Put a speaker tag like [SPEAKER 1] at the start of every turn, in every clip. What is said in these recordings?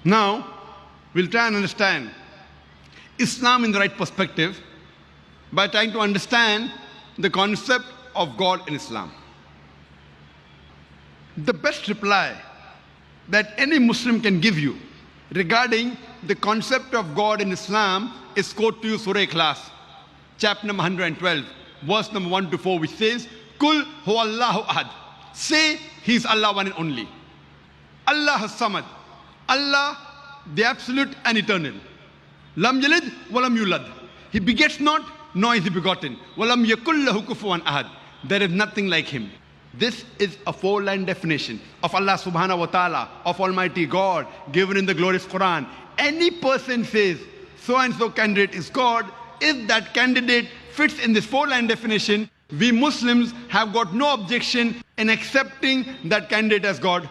[SPEAKER 1] Now, we'll try and understand Islam in the right perspective by trying to understand the concept of God in Islam. The best reply that any Muslim can give you regarding the concept of God in Islam is quote to you Surah Ikhlas, chapter number 112, verse number 1 to 4, which says, Kul huwallahu ahad. Say, He is Allah one and only. Allah has-samad. Allah, the absolute and eternal. Lam yalid walam yulad. He begets not, nor is he begotten. Walam yakul lahu kufuwan ahad. There is nothing like Him. This is a four-line definition of Allah subhanahu wa ta'ala, of Almighty God, given in the glorious Quran. Any person says, so-and-so candidate is God, if that candidate fits in this four-line definition, we Muslims have got no objection in accepting that candidate as God.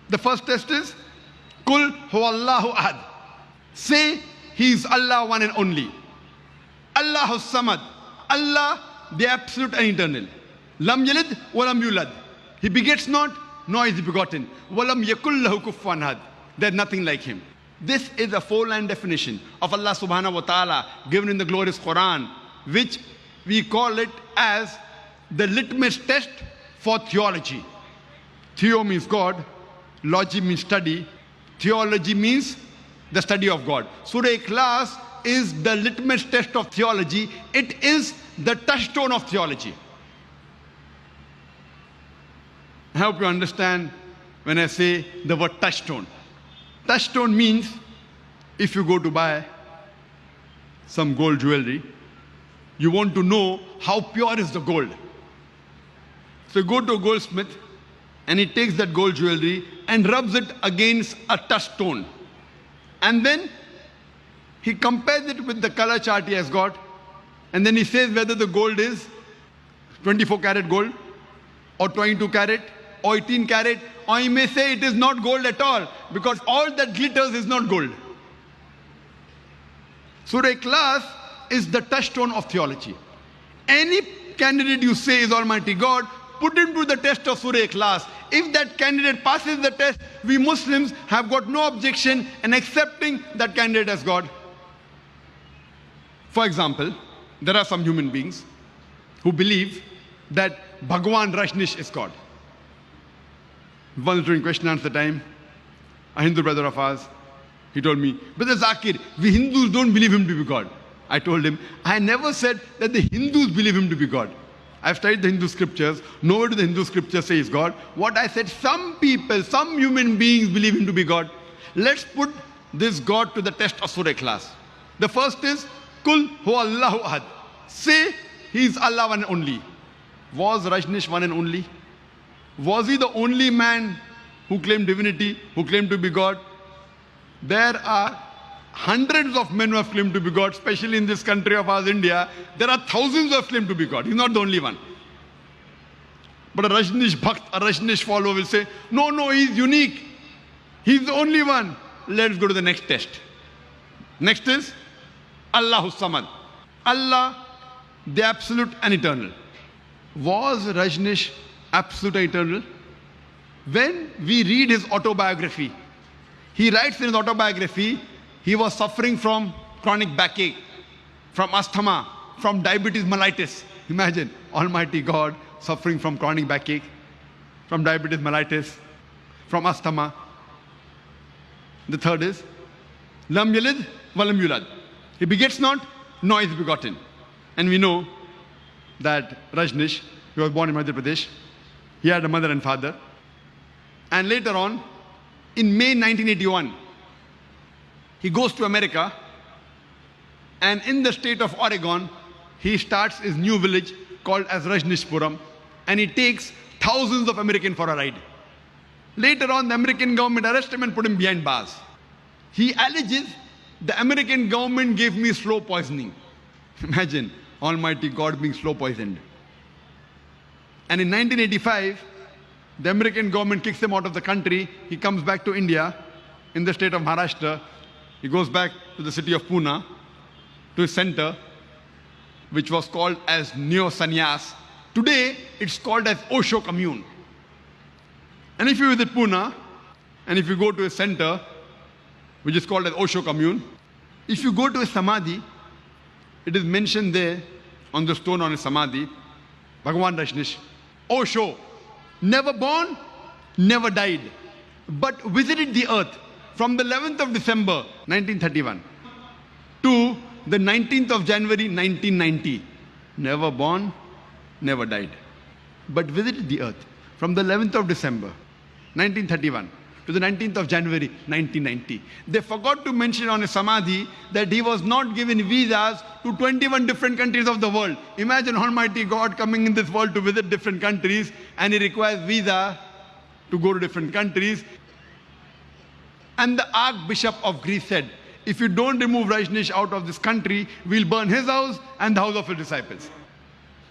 [SPEAKER 1] The first test is, Kul huwallahu ahad. Say, He is Allah one and only. Allah has-samad. Allah, the absolute and eternal. Lam yalid walam yulad. He begets not, nor is he begotten. Walam yakul lahu kufuwan ahad. There is nothing like Him. This is a four-line definition of Allah subhanahu wa ta'ala given in the glorious Quran, which we call it as the litmus test for theology. Theo means God, logy means study, theology means the study of God. Surah Ikhlas is the litmus test of theology. It is the touchstone of theology. I hope you understand when I say the word touchstone. Touchstone means if you go to buy some gold jewelry, you want to know how pure is the gold. So you go to a goldsmith and he takes that gold jewelry and rubs it against a touchstone. And then he compares it with the color chart he has got. And then he says whether the gold is 24 karat gold or 22 karat or 18 karat, or he may say it is not gold at all, because all that glitters is not gold. Surah Ikhlas is the touchstone of theology. Any candidate you say is Almighty God, put him to the test of Surah Ikhlas. If that candidate passes the test, we Muslims have got no objection in accepting that candidate as God. For example, there are some human beings who believe that Bhagwan Rajneesh is God. Once during question and answer time, a Hindu brother of ours, he told me, Brother Zakir, we Hindus don't believe Him to be God. I told him, I never said that the Hindus believe Him to be God. I've studied the Hindu scriptures. Nowhere do the Hindu scriptures say He's God. What I said, some people, some human beings believe Him to be God. Let's put this God to the test of Surah Ikhlas. The first is, Kul huwallahu ahad. Say, He is Allah one and only. Was Rajneesh one and only? Was he the only man who claimed divinity, who claimed to be God? There are hundreds of men who have claimed to be God, especially in this country of ours, India. There are thousands who have claimed to be God. He's not the only one. But a Rajneesh Bhakt, a Rajneesh follower will say, no, he's unique. He's the only one. Let's go to the next test. Next is Allahu Samad. Allah, the absolute and eternal. Was Rajneesh absolute and eternal? When we read his autobiography, he writes in his autobiography, he was suffering from chronic backache, from asthma, from diabetes mellitus. Imagine, Almighty God suffering from chronic backache, from diabetes mellitus, from asthma. The third is, Lam yalid walam yulad. He begets not, nor is begotten. And we know that Rajneesh, he was born in Madhya Pradesh. He had a mother and father. And later on, in May 1981, he goes to America, and in the state of Oregon, he starts his new village called as Rajneeshpuram, and he takes thousands of Americans for a ride. Later on, the American government arrests him and put him behind bars. He alleges, the American government gave me slow poisoning. Imagine, Almighty God being slow poisoned. And in 1985, the American government kicks him out of the country. He comes back to India, in the state of Maharashtra. He goes back to the city of Pune, to his center, which was called as Neo Sannyas. Today, it's called as Osho Commune. And if you visit Pune, And if you go to a center, which is called as Osho commune, if you go to a samadhi, it is mentioned there on the stone on a samadhi, Bhagavan Rajneesh, Osho, never born, never died, but visited the earth from the 11th of December 1931 to the 19th of January 1990. Never born, never died, but visited the earth from the 11th of December 1931 to the 19th of January 1990. They forgot to mention on a samadhi that he was not given visas to 21 different countries of the world. Imagine Almighty God coming in this world to visit different countries, and he requires visa to go to different countries. And the Archbishop of Greece said, if you don't remove Rajneesh out of this country, we'll burn his house and the house of his disciples.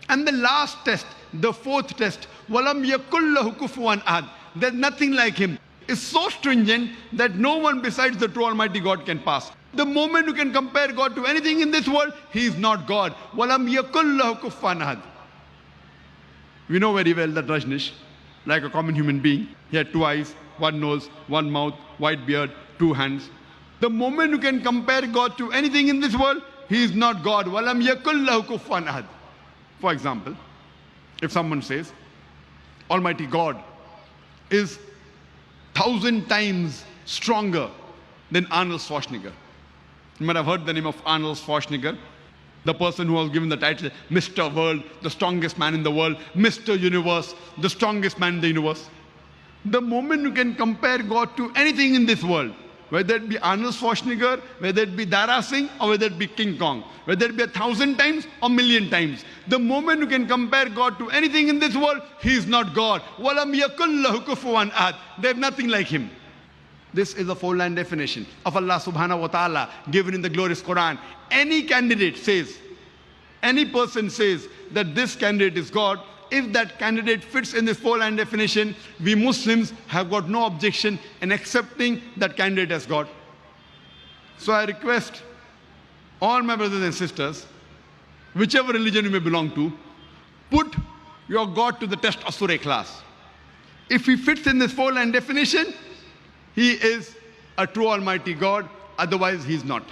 [SPEAKER 1] And the last test, the fourth test, Walam yakul lahu kufuwan ahad. There's nothing like him. Is so stringent that no one besides the true Almighty God can pass. The moment you can compare God to anything in this world, he is not God. Walam yakul lahu kufuwan ahad. We know very well that Rajneesh, like a common human being, he had 2 eyes, 1 nose, 1 mouth, white beard, 2 hands. The moment you can compare God to anything in this world, he is not God. Walam yakul lahu kufuwan ahad. For example, if someone says, Almighty God is 1,000 times stronger than Arnold Schwarzenegger. You might have heard the name of Arnold Schwarzenegger, the person who was given the title Mr. World, the strongest man in the world, Mr. Universe, the strongest man in the universe. The moment you can compare God to anything in this world, whether it be Arnold Schwarzenegger, whether it be Dara Singh, or whether it be King Kong, whether it be 1,000 times or 1,000,000 times, the moment you can compare God to anything in this world, he is not God. Walam yakul lahu kufuwan ahad. There's nothing like him. This is a 4-line definition of Allah subhanahu wa ta'ala given in the glorious Quran. Any candidate says, any person says that this candidate is God, if that candidate fits in this 4-line definition, we Muslims have got no objection in accepting that candidate as God. So I request all my brothers and sisters, whichever religion you may belong to, put your God to the test of Surah Ikhlas. If he fits in this 4-line definition, he is a true Almighty God, otherwise he is not.